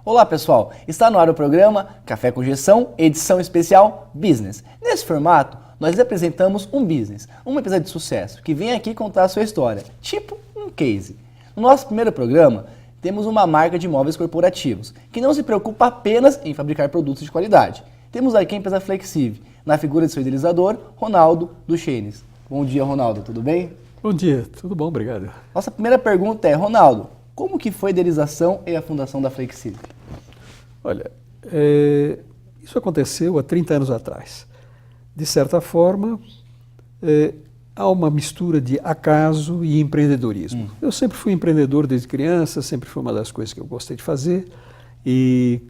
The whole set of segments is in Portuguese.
Olá pessoal, está no ar o programa Café com Gestão, edição especial Business. Nesse formato, nós apresentamos um business, uma empresa de sucesso, que vem aqui contar a sua história, tipo um case. No nosso primeiro programa, temos uma marca de móveis corporativos, que não se preocupa apenas em fabricar produtos de qualidade. Temos aqui a empresa Flexive, na figura de seu idealizador, Ronaldo Duchenes. Bom dia, Ronaldo, tudo bem? Bom dia, tudo bom, obrigado. Nossa primeira pergunta é, Ronaldo, como que foi a idealização e a fundação da Flexive? Olha, isso aconteceu há 30 anos atrás. De certa forma, há uma mistura de acaso e empreendedorismo. Eu sempre fui empreendedor desde criança, sempre foi uma das coisas que eu gostei de fazer. E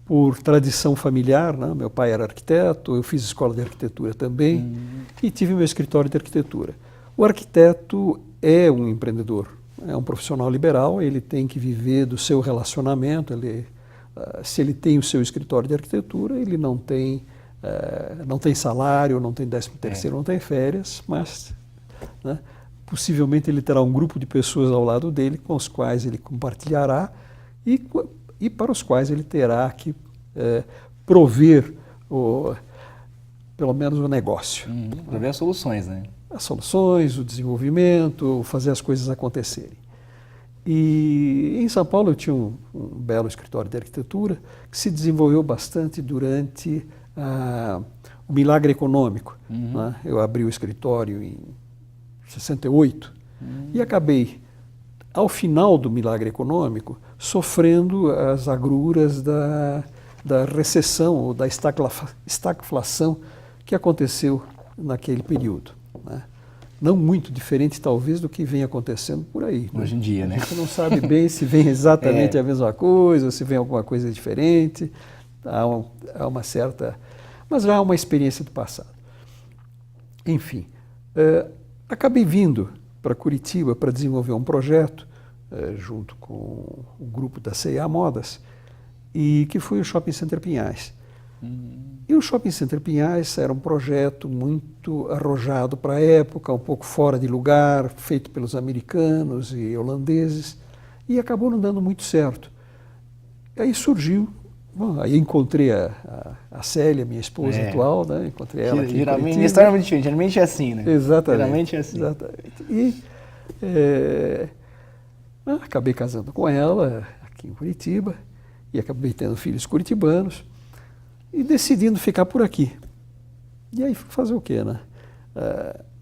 por tradição familiar, né, meu pai era arquiteto, eu fiz escola de arquitetura também e tive meu escritório de arquitetura. O arquiteto é um empreendedor, é um profissional liberal, ele tem que viver do seu relacionamento, se ele tem o seu escritório de arquitetura, ele não tem salário, não tem 13º, não tem férias, mas né, possivelmente ele terá um grupo de pessoas ao lado dele com os quais ele compartilhará e para os quais ele terá que prover pelo menos o negócio. Prover as soluções, né? As soluções, o desenvolvimento, fazer as coisas acontecerem. E em São Paulo eu tinha um belo escritório de arquitetura que se desenvolveu bastante durante o milagre econômico. Né? Eu abri o escritório em 68 e acabei, ao final do milagre econômico, sofrendo as agruras da recessão ou da estagflação que aconteceu naquele período. Né? Não muito diferente, talvez, do que vem acontecendo por aí. Hoje em dia, né? A gente não sabe bem se vem exatamente a mesma coisa, ou se vem alguma coisa diferente. Há uma certa... Mas já há uma experiência do passado. Enfim, acabei vindo para Curitiba para desenvolver um projeto, junto com o grupo da C&A Modas, e que foi o Shopping Center Pinhais. E o Shopping Center Pinhais era um projeto muito arrojado para a época, um pouco fora de lugar, feito pelos americanos e holandeses, e acabou não dando muito certo. E aí surgiu, aí encontrei a Célia, minha esposa atual, né? Encontrei ela aqui geralmente, minha história é muito diferente, geralmente é assim, né? Exatamente. Geralmente é assim. Exatamente. E acabei casando com ela aqui em Curitiba, e acabei tendo filhos curitibanos, e decidindo ficar por aqui. E aí fazer o quê, né?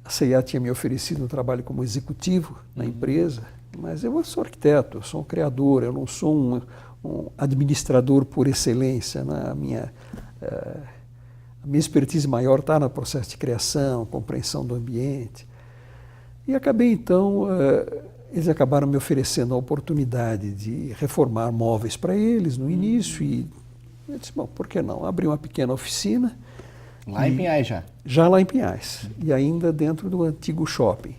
A C&A tinha me oferecido um trabalho como executivo na empresa, mas eu sou arquiteto, eu sou um criador, eu não sou um administrador por excelência. Né? A minha expertise maior está no processo de criação, compreensão do ambiente. E acabei, então, eles acabaram me oferecendo a oportunidade de reformar móveis para eles no início e eu disse, bom, por que não? Abri uma pequena oficina. Lá em Pinhais já? Já lá em Pinhais, e ainda dentro do antigo shopping.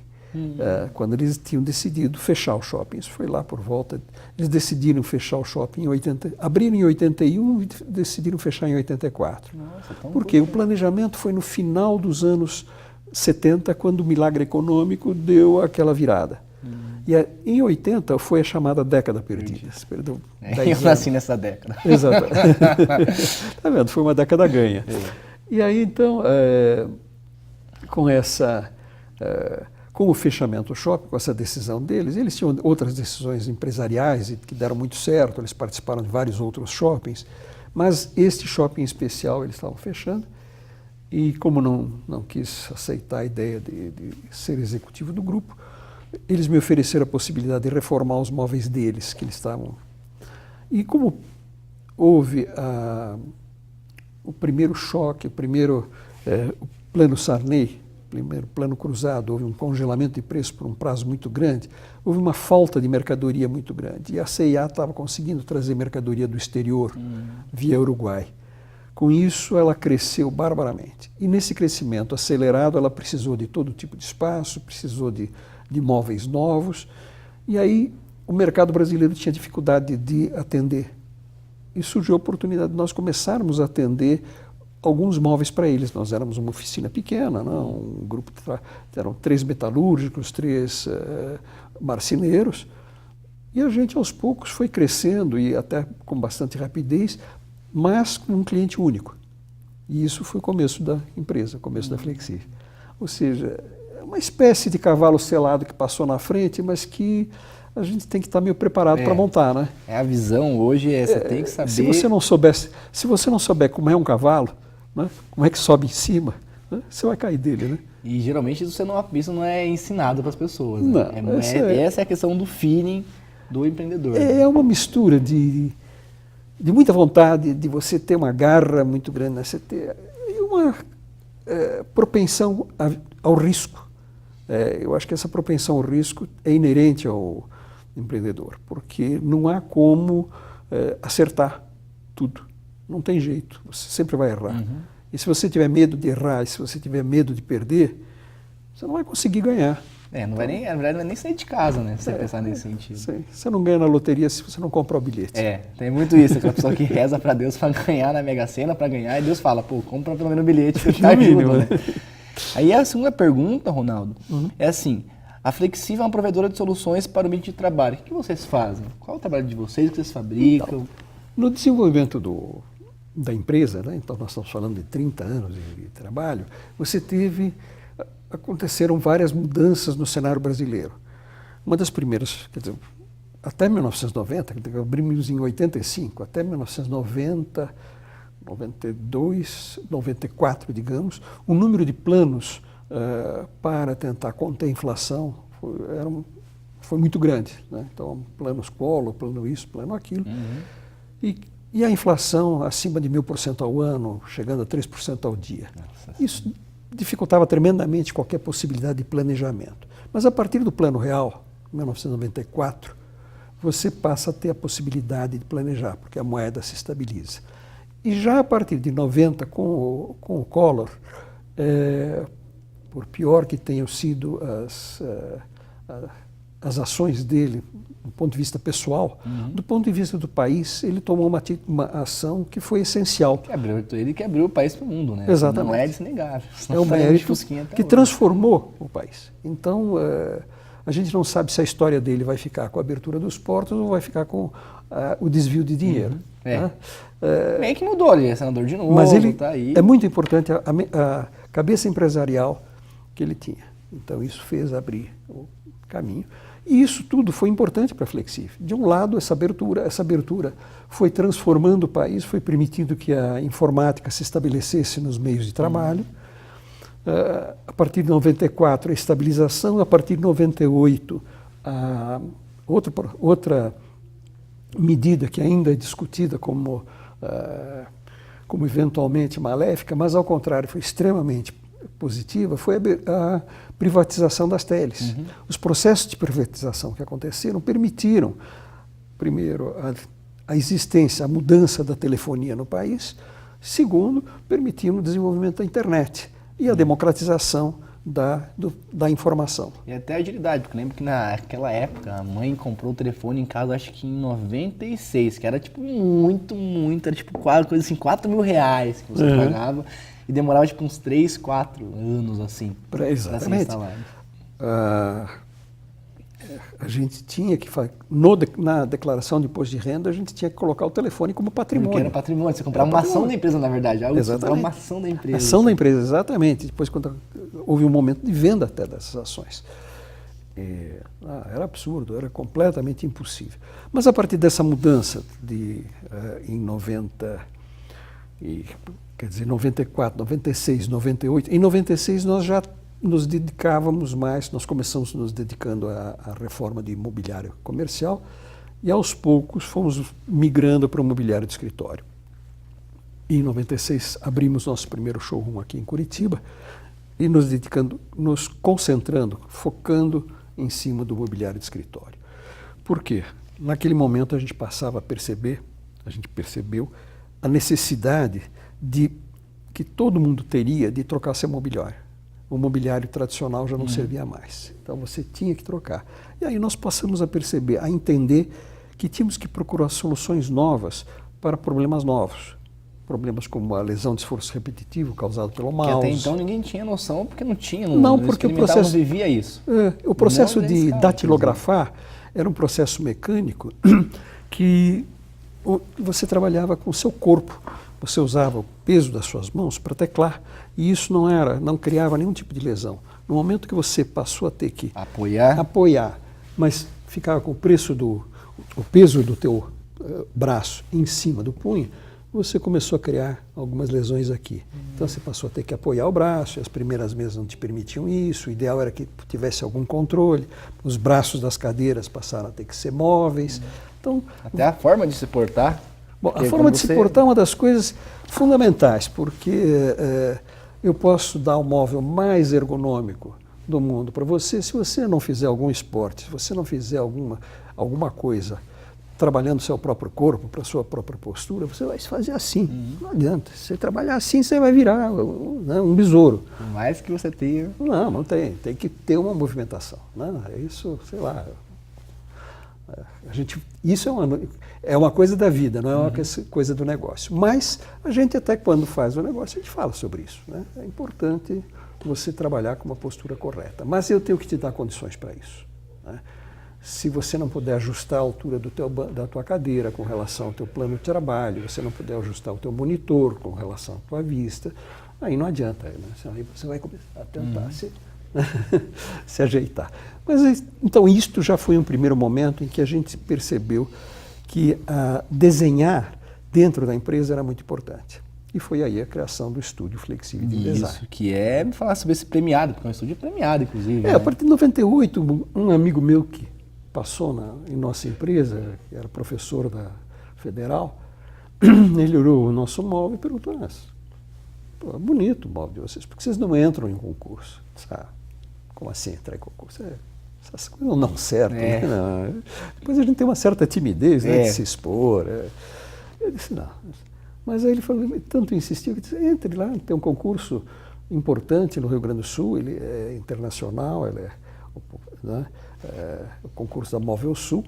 Quando eles tinham decidido fechar o shopping, isso foi lá por volta, eles decidiram fechar o shopping abriram em 81 e decidiram fechar em 84. Nossa, porque o planejamento foi no final dos anos 70, quando o milagre econômico deu aquela virada. E em 80 foi a chamada década perdida. Perdão, eu nasci nessa década. Exato. Tá vendo? Foi uma década ganha. E aí, então, com o fechamento do shopping, com essa decisão deles, eles tinham outras decisões empresariais que deram muito certo, eles participaram de vários outros shoppings, mas este shopping em especial eles estavam fechando. E como não quis aceitar a ideia de ser executivo do grupo, eles me ofereceram a possibilidade de reformar os móveis deles, que eles estavam... E como houve o primeiro choque, o plano Sarney, primeiro plano cruzado, houve um congelamento de preço por um prazo muito grande, houve uma falta de mercadoria muito grande. E a C&A estava conseguindo trazer mercadoria do exterior via Uruguai. Com isso, ela cresceu barbaramente. E nesse crescimento acelerado, ela precisou de todo tipo de espaço, precisou de móveis novos, e aí o mercado brasileiro tinha dificuldade de atender. E surgiu a oportunidade de nós começarmos a atender alguns móveis para eles. Nós éramos uma oficina pequena, não? Um grupo eram 3 metalúrgicos, 3 marceneiros, E a gente, aos poucos, foi crescendo, e até com bastante rapidez, mas com um cliente único. E isso foi o começo da empresa, o começo da Flexi. Ou seja, é uma espécie de cavalo selado que passou na frente, mas que a gente tem que estar meio preparado para montar, né? A visão hoje você tem que saber... Se você não souber como é um cavalo, né, como é que sobe em cima, né, você vai cair dele, né? E geralmente isso não é ensinado para as pessoas. Não, né? Essa é a questão do feeling do empreendedor. É uma mistura de muita vontade, de você ter uma garra muito grande, né? Você ter uma propensão ao risco. Eu acho que essa propensão ao risco é inerente ao empreendedor, porque não há como acertar tudo. Não tem jeito, você sempre vai errar. E se você tiver medo de errar, e se você tiver medo de perder, você não vai conseguir ganhar. Não vai nem, na verdade, não vai nem sair de casa, né? Se você pensar nesse sentido. Sim. Você não ganha na loteria se você não comprar o bilhete. Tem muito isso, aquela pessoa que reza para Deus para ganhar na Mega Sena, para ganhar, e Deus fala, pô, compra pelo menos o bilhete que tá ajuda, né? Aí a segunda pergunta, Ronaldo, é assim, a Flexi é uma provedora de soluções para o ambiente de trabalho. O que vocês fazem? Qual é o trabalho de vocês, o que vocês fabricam? Então, no desenvolvimento da empresa, né? Então nós estamos falando de 30 anos de trabalho, aconteceram várias mudanças no cenário brasileiro. Uma das primeiras, quer dizer, até 1990, abrimos em 85, até 1990, 92, 94, digamos, o número de planos para tentar conter a inflação foi muito grande, né? Então, planos Collor, plano isso, plano aquilo. E a inflação acima de 1000% ao ano, chegando a 3% ao dia. Nossa. Isso dificultava tremendamente qualquer possibilidade de planejamento. Mas a partir do Plano Real, 1994, você passa a ter a possibilidade de planejar, porque a moeda se estabiliza. E já a partir de 90, com o Collor, por pior que tenham sido as ações dele, do ponto de vista pessoal, do ponto de vista do país, ele tomou uma ação que foi essencial. Ele que abriu o país para o mundo, né? Exatamente. Não é desnegável. É um mérito que transformou o país. Então, a gente não sabe se a história dele vai ficar com a abertura dos portos ou vai ficar com o desvio de dinheiro. Né? Meio que mudou, ele é senador de novo, mas ele tá aí. É muito importante a cabeça empresarial que ele tinha. Então, isso fez abrir o caminho. E isso tudo foi importante para a Flexi. De um lado, essa abertura foi transformando o país, foi permitindo que a informática se estabelecesse nos meios de trabalho. A partir de 94, a estabilização. A partir de 98, outra medida que ainda é discutida como eventualmente maléfica, mas ao contrário, foi extremamente positiva, foi a privatização das teles. Os processos de privatização que aconteceram permitiram, primeiro, a existência, a mudança da telefonia no país, segundo, permitiram o desenvolvimento da internet e a democratização da informação. E até a agilidade, porque eu lembro que naquela época a mãe comprou o telefone em casa, acho que em 96, que era tipo muito, era tipo quase coisa assim, R$4.000 que você pagava. E demorava tipo uns 3, 4 anos assim para ser instalado. A gente tinha que na declaração de imposto de renda, a gente tinha que colocar o telefone como patrimônio. Porque era patrimônio, você comprava uma ação da empresa, na verdade. Exatamente. Uma ação da empresa. Ação da empresa, exatamente. Depois, quando houve um momento de venda até dessas ações. Era absurdo, era completamente impossível. Mas a partir dessa mudança em 94, 96, 98. Em 96 nós já nos dedicávamos mais, nós começamos nos dedicando à reforma de imobiliário comercial e aos poucos fomos migrando para o imobiliário de escritório. E em 96 abrimos nosso primeiro showroom aqui em Curitiba e nos concentrando, focando em cima do imobiliário de escritório. Por quê? Naquele momento a gente percebeu a necessidade que todo mundo teria de trocar seu mobiliário. O mobiliário tradicional já não servia mais. Então você tinha que trocar. E aí nós passamos a perceber, a entender que tínhamos que procurar soluções novas para problemas novos. Problemas como a lesão de esforço repetitivo causado pelo mouse. Que até então ninguém tinha noção, porque não tinha, não porque o processo não vivia isso. O processo de datilografar era um processo mecânico que você trabalhava com o seu corpo. Você usava o peso das suas mãos para teclar e isso não criava nenhum tipo de lesão. No momento que você passou a ter que apoiar, mas ficava com o peso do teu braço em cima do punho, você começou a criar algumas lesões aqui. Então você passou a ter que apoiar o braço, e as primeiras mesas não te permitiam isso, o ideal era que tivesse algum controle, os braços das cadeiras passaram a ter que ser móveis. Então, até a forma de se portar. Bom, a forma de se portar é uma das coisas fundamentais, porque eu posso dar o móvel mais ergonômico do mundo para você, se você não fizer algum esporte, se você não fizer alguma coisa trabalhando o seu próprio corpo, para a sua própria postura, você vai se fazer assim. Não adianta. Se você trabalhar assim, você vai virar um besouro. Por mais que você tenha... Não tem. Tem que ter uma movimentação. Isso, sei lá... Isso é uma coisa da vida, não é uma coisa do negócio. Mas a gente até quando faz o negócio, a gente fala sobre isso. Né? É importante você trabalhar com uma postura correta. Mas eu tenho que te dar condições para isso. Né? Se você não puder ajustar a altura da tua cadeira com relação ao teu plano de trabalho, você não puder ajustar o teu monitor com relação à tua vista, aí não adianta. Né? Aí você vai começar a tentar se ajeitar. Mas então isto já foi um primeiro momento em que a gente percebeu que desenhar dentro da empresa era muito importante. E foi aí a criação do Estúdio Flexível de Design. Isso, que me falar sobre esse premiado, porque é um estúdio premiado, inclusive. A partir de 98, um amigo meu que passou em nossa empresa, que era professor da Federal, ele olhou o nosso móvel e perguntou, bonito o móvel de vocês, por que vocês não entram em concurso? Como assim entrar em concurso? Essas coisas não servem. Né? Não. Depois a gente tem uma certa timidez de se expor. Eu disse, não. Mas aí ele falou, tanto insistiu, que disse, entre lá, tem um concurso importante no Rio Grande do Sul, ele é internacional, ele é o concurso da Móvel Sul.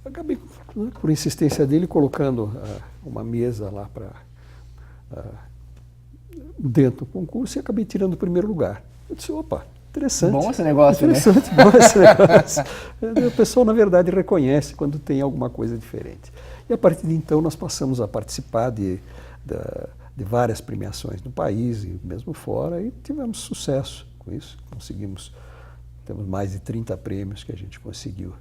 Acabei, por insistência dele, colocando uma mesa lá dentro do concurso e acabei tirando o primeiro lugar. Eu disse, opa, interessante. Bom esse negócio, interessante, né? Bom esse negócio. O pessoal, na verdade, reconhece quando tem alguma coisa diferente. E a partir de então nós passamos a participar de várias premiações no país e mesmo fora e tivemos sucesso com isso. Temos mais de 30 prêmios que a gente conseguiu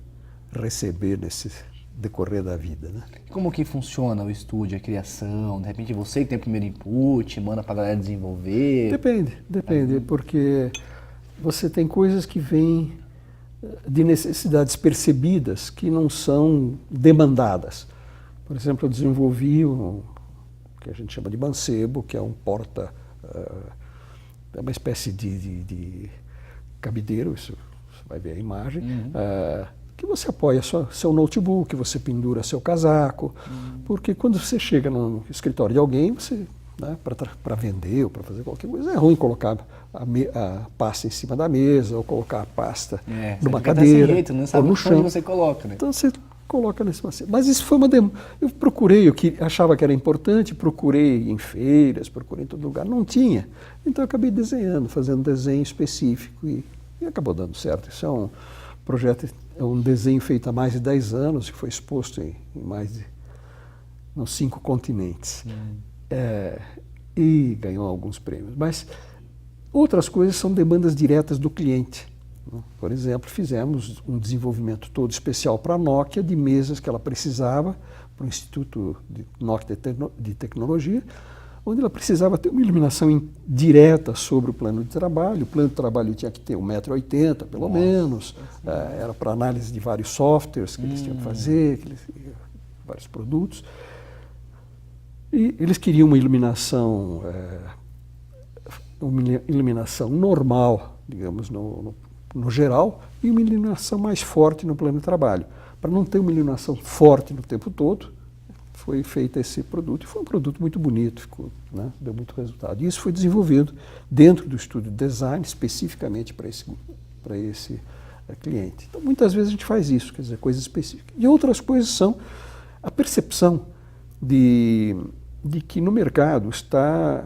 receber nesse decorrer da vida. Né? Como que funciona o estúdio, a criação? De repente você que tem o primeiro input, manda para a galera desenvolver? Depende, porque você tem coisas que vêm de necessidades percebidas que não são demandadas. Por exemplo, eu desenvolvi o que a gente chama de mancebo, que é um é uma espécie de cabideiro, isso você vai ver a imagem, que você apoia seu notebook, você pendura seu casaco, porque quando você chega no escritório de alguém, você, para vender ou para fazer qualquer coisa, é ruim colocar a pasta em cima da mesa ou colocar a pasta numa cadeira ou no chão. Onde você coloca, né? Então você coloca nesse mancebo. Mas isso foi uma demanda. Eu procurei, achava que era importante, procurei em feiras, procurei em todo lugar, não tinha. Então eu acabei desenhando, fazendo um desenho específico e acabou dando certo. Isso é um projeto, é um desenho feito há mais de 10 anos, que foi exposto em mais de 5 continentes. E ganhou alguns prêmios. Mas outras coisas são demandas diretas do cliente. Por exemplo, fizemos um desenvolvimento todo especial para a Nokia, de mesas que ela precisava, para o Instituto Nokia de Tecnologia, onde ela precisava ter uma iluminação direta sobre o plano de trabalho. O plano de trabalho tinha que ter 1,80 m, pelo menos. Era para análise de vários softwares que eles tinham que fazer, vários produtos. E eles queriam uma iluminação normal, digamos, no geral, e uma iluminação mais forte no plano de trabalho. Para não ter uma iluminação forte no tempo todo, foi feito esse produto. E foi um produto muito bonito, deu muito resultado. E isso foi desenvolvido dentro do estúdio de design, especificamente para esse cliente. Então, muitas vezes a gente faz isso, quer dizer, coisas específicas. E outras coisas são a percepção de que no mercado está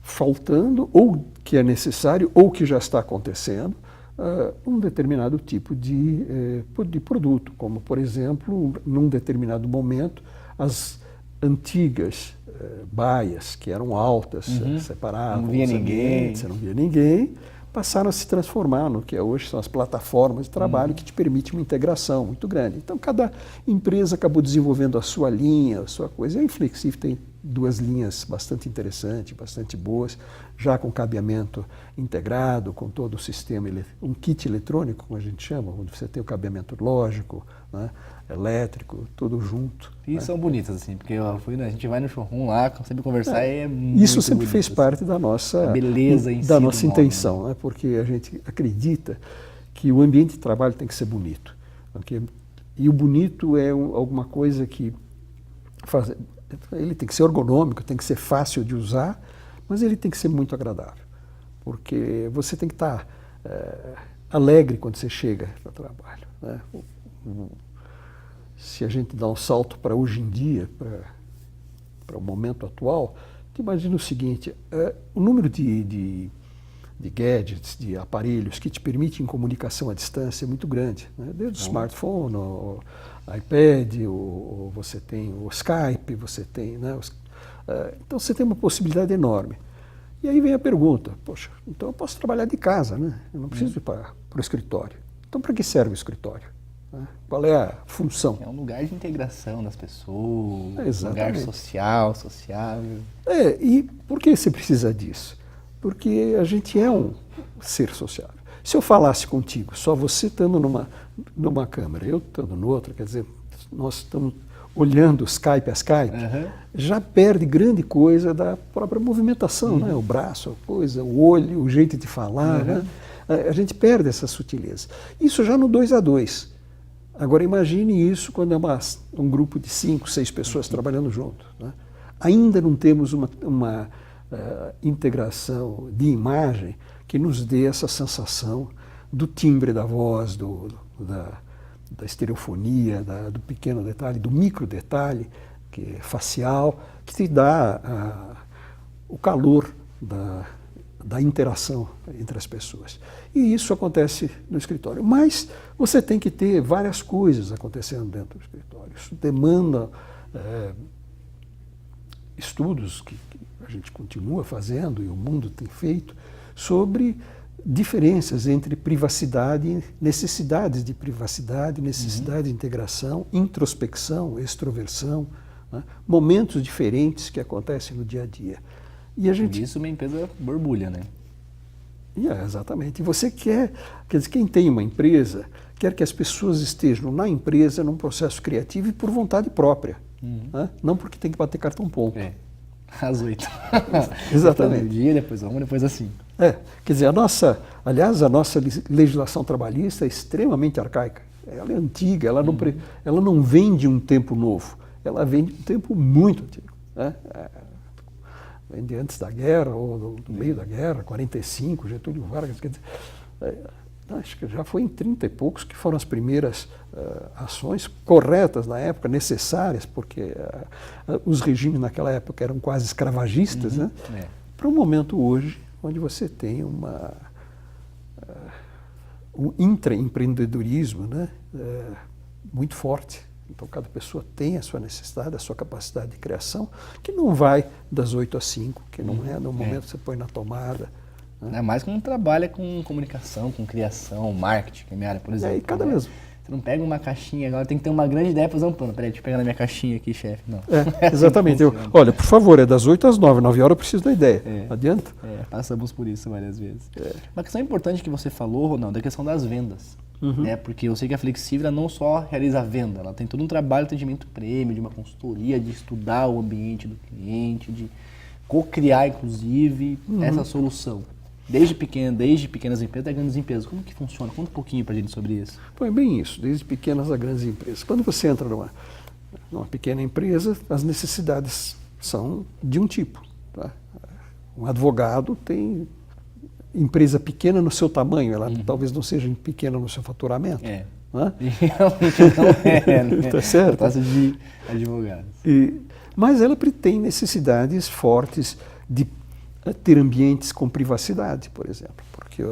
faltando, ou que é necessário, ou que já está acontecendo, um determinado tipo de produto, como, por exemplo, num determinado momento, as antigas baias, que eram altas, separavam não via os ninguém. ambientes, não via ninguém, passaram a se transformar no que hoje são as plataformas de trabalho que te permitem uma integração muito grande. Então, cada empresa acabou desenvolvendo a sua linha, a sua coisa. E a Inflexível tem duas linhas bastante interessantes, bastante boas, já com cabeamento integrado, com todo o sistema, um kit eletrônico, como a gente chama, onde você tem o cabeamento lógico, né, elétrico, tudo junto. E né? são bonitas, assim, porque a gente vai no showroom lá, sempre conversar e é muito Isso sempre bonito, fez assim. parte da nossa, A beleza em si da do nossa móvel, intenção, né? Porque a gente acredita que o ambiente de trabalho tem que ser bonito. Okay? E o bonito é alguma coisa que ele tem que ser ergonômico, tem que ser fácil de usar, mas ele tem que ser muito agradável. Porque você tem que estar alegre quando você chega para o trabalho. Né? Se a gente dá um salto para hoje em dia, para o momento atual, imagina o seguinte, o número de gadgets, de aparelhos que te permitem comunicação à distância é muito grande. Né? Desde o smartphone, o iPad, você tem o Skype, você tem... Né, então você tem uma possibilidade enorme. E aí vem a pergunta, poxa, então eu posso trabalhar de casa, né? Eu não preciso ir para o escritório. Então para que serve o escritório? Né? Qual é a função? É um lugar de integração das pessoas, um lugar Exatamente. social, sociável. E por que você precisa disso? Porque a gente é um ser sociável. Se eu falasse contigo, só você estando numa câmera, eu estando noutra, quer dizer, nós estamos olhando Skype a Skype, já perde grande coisa da própria movimentação, né? O braço, a coisa, o olho, o jeito de falar, né? A gente perde essa sutileza. Isso já no 2 a 2. Agora imagine isso quando é um grupo de 5, 6 pessoas trabalhando junto. Né? Ainda não temos uma integração de imagem que nos dê essa sensação do timbre da voz, da estereofonia, do pequeno detalhe, do micro detalhe que é facial, que te dá o calor da interação entre as pessoas. E isso acontece no escritório. Mas você tem que ter várias coisas acontecendo dentro do escritório. Isso demanda estudos que a gente continua fazendo e o mundo tem feito sobre diferenças entre privacidade e necessidades de privacidade, necessidade de integração, introspecção, extroversão, né? Momentos diferentes que acontecem no dia a dia. E a gente... Por isso uma empresa borbulha, né? Exatamente. E você quer dizer, quem tem uma empresa, quer que as pessoas estejam na empresa num processo criativo e por vontade própria. Né? Não porque tem que bater cartão ponto. Às 8. Exatamente. Dia, depois 1, depois assim. Quer dizer, a nossa legislação trabalhista é extremamente arcaica. Ela é antiga, ela não vem de um tempo novo, ela vem de um tempo muito antigo. Né? Vem de antes da guerra, ou do meio da guerra, 45, Getúlio Vargas, quer dizer, acho que já foi em 30 e poucos que foram as primeiras ações corretas na época, necessárias, porque os regimes naquela época eram quase escravagistas, né? Para um momento hoje, onde você tem um intraempreendedorismo, né? Muito forte. Então, cada pessoa tem a sua necessidade, a sua capacidade de criação, que não vai das 8 às 5, que não é no momento que você põe na tomada. Né? Ainda mais quando trabalha com comunicação, com criação, marketing, que é minha área, por exemplo. E cada vez... Você não pega uma caixinha, agora tem que ter uma grande ideia para fazer um plano. Peraí, deixa eu pegar na minha caixinha aqui, chefe. Não. Exatamente. Olha, por favor, é das 8 às 9. 9 horas eu preciso da ideia. Adianta? Passamos por isso várias vezes. Uma questão importante que você falou, Ronaldo, é a questão das vendas. Né? Porque eu sei que a Flexível não só realiza a venda, ela tem todo um trabalho de atendimento prêmio, de uma consultoria, de estudar o ambiente do cliente, de co-criar, inclusive, essa solução. Desde pequenas empresas até grandes empresas. Como que funciona? Conta um pouquinho para a gente sobre isso. É bem isso, desde pequenas a grandes empresas. Quando você entra numa pequena empresa, as necessidades são de um tipo. Tá? Um advogado tem empresa pequena no seu tamanho, ela talvez não seja pequena no seu faturamento. Né? Realmente não é, né? Tá certo? Classe de advogados. Mas ela tem necessidades fortes de ter ambientes com privacidade, por exemplo, porque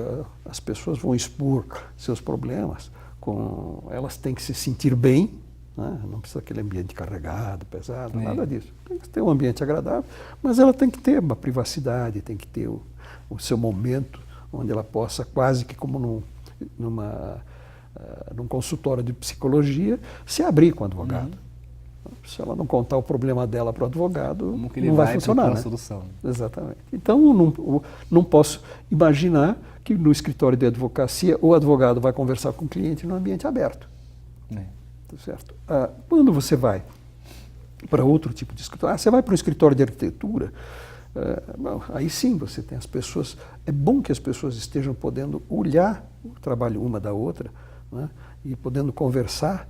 as pessoas vão expor seus problemas, elas têm que se sentir bem, né? Não precisa aquele ambiente carregado, pesado, nada disso. Tem que ter um ambiente agradável, mas ela tem que ter uma privacidade, tem que ter o seu momento onde ela possa, quase que como num consultório de psicologia, se abrir com o advogado. Se ela não contar o problema dela para o advogado, como que ele não vai funcionar, né? Solução. Exatamente. Então, não posso imaginar que no escritório de advocacia o advogado vai conversar com o cliente num ambiente aberto. Tá certo? Quando você vai para outro tipo de escritório, você vai para um escritório de arquitetura, bom, aí sim você tem as pessoas, é bom que as pessoas estejam podendo olhar o trabalho uma da outra, né? E podendo conversar,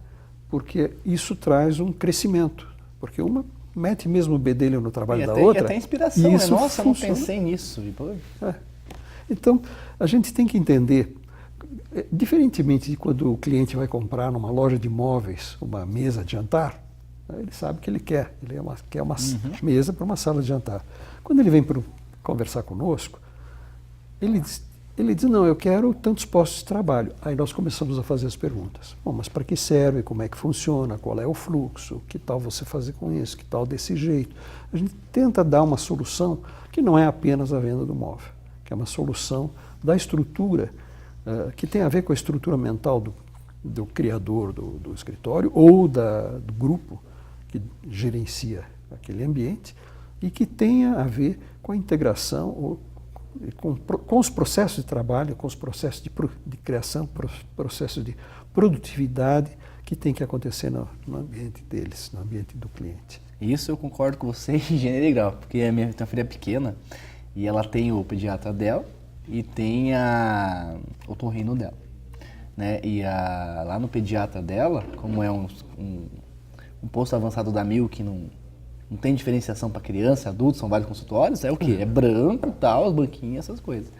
porque isso traz um crescimento, porque uma mete mesmo o bedelho no trabalho da outra. E até inspiração, isso né? Nossa, funciona. eu não pensei nisso. Então, a gente tem que entender, diferentemente de quando o cliente vai comprar numa loja de móveis uma mesa de jantar, ele sabe o que ele quer, quer uma mesa para uma sala de jantar. Quando ele vem para conversar conosco, ele diz, não, eu quero tantos postos de trabalho. Aí nós começamos a fazer as perguntas. Bom, mas para que serve? Como é que funciona? Qual é o fluxo? Que tal você fazer com isso? Que tal desse jeito? A gente tenta dar uma solução que não é apenas a venda do móvel, que é uma solução da estrutura, que tem a ver com a estrutura mental do criador do escritório ou do grupo que gerencia aquele ambiente e que tenha a ver com a integração com os processos de trabalho, com os processos de criação, processos de produtividade que tem que acontecer no ambiente deles, no ambiente do cliente. Isso eu concordo com você em gênero e grau, porque a minha filha é pequena e ela tem o pediatra dela e tem o otorrino dela, né? E lá no pediatra dela, como é um posto avançado da Mil que não tem diferenciação para criança, adulto, são vários consultórios, é o quê? É branco, tal, os banquinhos, essas coisas.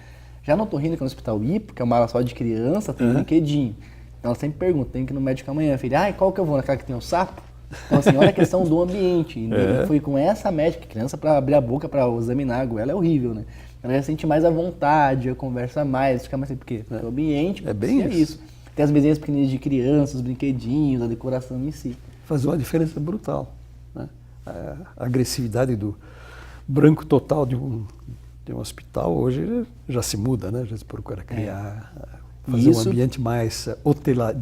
Já no otorrino, que é no Hospital Hipo, que é uma ala só de criança, tem um brinquedinho. Então ela sempre pergunta, tem que ir no médico amanhã, filha, qual que eu vou? Naquela que tem o sapo? Então assim, olha a questão do ambiente. Eu fui com essa médica, criança, para abrir a boca para examinar a goela, é horrível, né? Ela já sente mais à vontade, conversa mais, fica mais assim, porque o ambiente é bem isso. Tem as mesinhas pequenininhas de criança, os brinquedinhos, a decoração em si. Faz uma diferença brutal, né? A agressividade do branco total de um hospital hoje já se muda, né? Já se procura criar, fazer um ambiente mais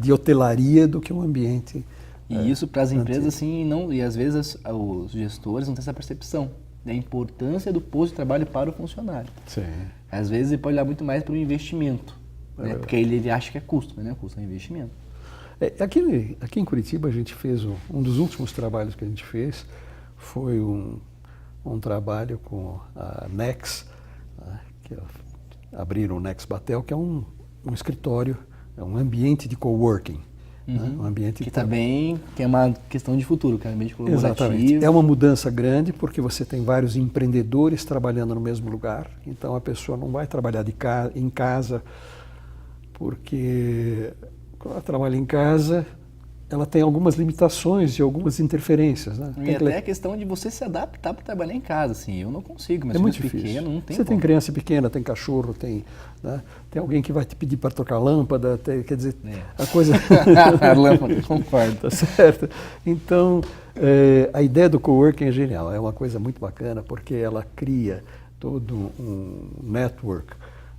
de hotelaria do que um ambiente. E isso para as empresas, assim, e às vezes os gestores não têm essa percepção da importância do posto de trabalho para o funcionário. Sim. Às vezes ele pode olhar muito mais para o investimento, né? Porque ele acha que é custo, mas não é custo, é investimento. Aqui em Curitiba a gente fez um dos últimos trabalhos que a gente fez foi um trabalho com a Nex, que abriram o Nex Batel, que é um escritório, é um ambiente de coworking. Um ambiente que também é uma questão de futuro, que é um ambiente colaborativo. Exatamente. É uma mudança grande porque você tem vários empreendedores trabalhando no mesmo lugar, então a pessoa não vai trabalhar em casa, porque quando ela trabalha em casa, ela tem algumas limitações e algumas interferências, né? E até a questão de você se adaptar para trabalhar em casa, assim, eu não consigo, mas é muito difícil. Pequeno, não tem você como. Tem criança pequena, tem cachorro, tem alguém que vai te pedir para trocar lâmpada, quer dizer, a coisa... A lâmpada, concordo. Tá certo? Então, a ideia do coworking é genial, é uma coisa muito bacana, porque ela cria todo um network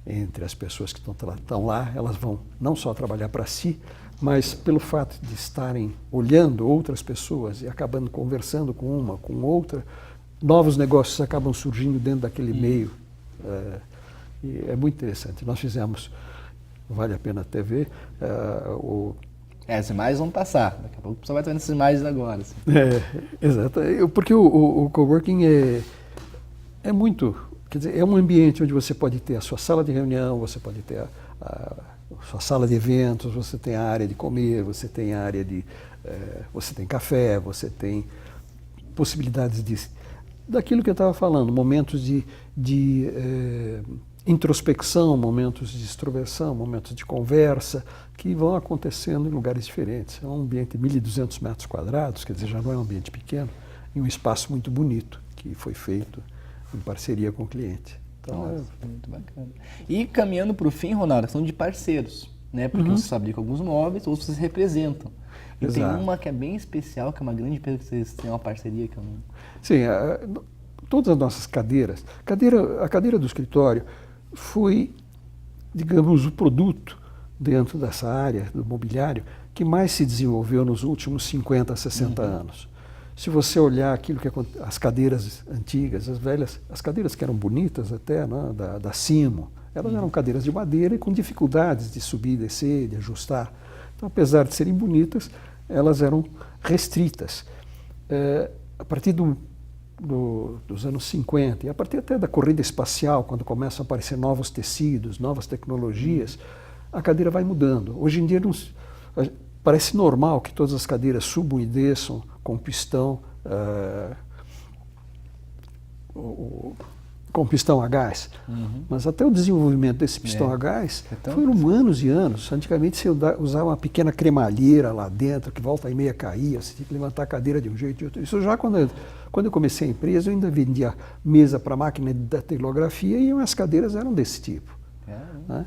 entre as pessoas que estão lá, elas vão não só trabalhar para si, mas pelo fato de estarem olhando outras pessoas e acabando conversando com uma, com outra, novos negócios acabam surgindo dentro daquele meio. E é muito interessante. Nós fizemos, vale a pena até ver, as imagens vão passar, daqui a pouco você vai estar nessas imagens agora. Assim. Exato, porque o coworking é muito, quer dizer, é um ambiente onde você pode ter a sua sala de reunião, você pode ter a sua sala de eventos, você tem a área de comer, você tem a área você tem café, você tem possibilidades daquilo que eu estava falando, momentos de introspecção, momentos de extroversão, momentos de conversa, que vão acontecendo em lugares diferentes. É um ambiente de 1.200 metros quadrados, quer dizer, já não é um ambiente pequeno, e um espaço muito bonito, que foi feito em parceria com o cliente. Então, Nossa, muito bacana. E caminhando para o fim, Ronaldo, a questão de parceiros, né? Porque vocês fabricam alguns móveis, outros vocês representam. E tem Exato. uma que é bem especial, que é uma grande empresa que vocês têm uma parceria que eu não... sim, todas as nossas cadeiras, a cadeira do escritório foi, digamos, o produto dentro dessa área do mobiliário que mais se desenvolveu nos últimos 50, 60 anos. Se você olhar aquilo que as cadeiras antigas, as velhas, as cadeiras que eram bonitas até, né, da Simo, elas eram cadeiras de madeira e com dificuldades de subir e descer, de ajustar. Então, apesar de serem bonitas, elas eram restritas. A partir dos anos 50, e a partir até da corrida espacial, quando começam a aparecer novos tecidos, novas tecnologias, a cadeira vai mudando. Hoje em dia parece normal que todas as cadeiras subam e desçam com pistão, com pistão a gás. Mas até o desenvolvimento desse pistão a gás foram anos e anos. Antigamente você usava uma pequena cremalheira lá dentro, que volta e meia caía, você tinha que levantar a cadeira de um jeito e de outro. Isso já quando eu comecei a empresa, eu ainda vendia mesa para máquina de datilografia e as cadeiras eram desse tipo. Né?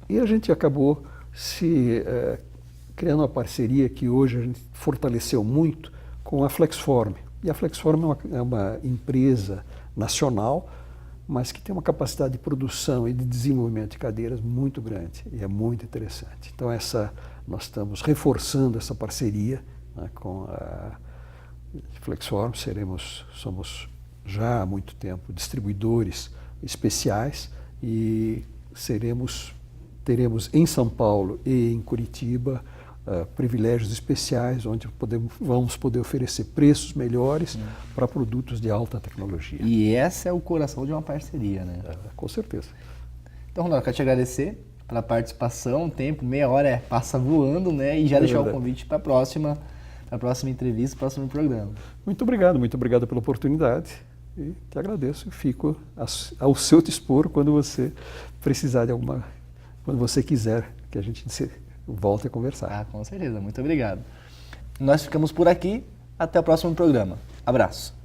E a gente acabou criando uma parceria que hoje a gente fortaleceu muito com a Flexform. E a Flexform é uma empresa nacional, mas que tem uma capacidade de produção e de desenvolvimento de cadeiras muito grande e é muito interessante. Então nós estamos reforçando essa parceria, né, com a Flexform. Somos já há muito tempo distribuidores especiais e teremos em São Paulo e em Curitiba privilégios especiais, onde vamos poder oferecer preços melhores para produtos de alta tecnologia. E esse é o coração de uma parceria, né? Com certeza. Então, Ronaldo, quero te agradecer pela participação, o tempo, meia hora passa voando, né? E já deixar o convite para a próxima entrevista, próximo programa. Muito obrigado pela oportunidade e te agradeço. Fico ao seu dispor quando você precisar de quando você quiser que a gente volte a conversar. Com certeza. Muito obrigado. Nós ficamos por aqui. Até o próximo programa. Abraço.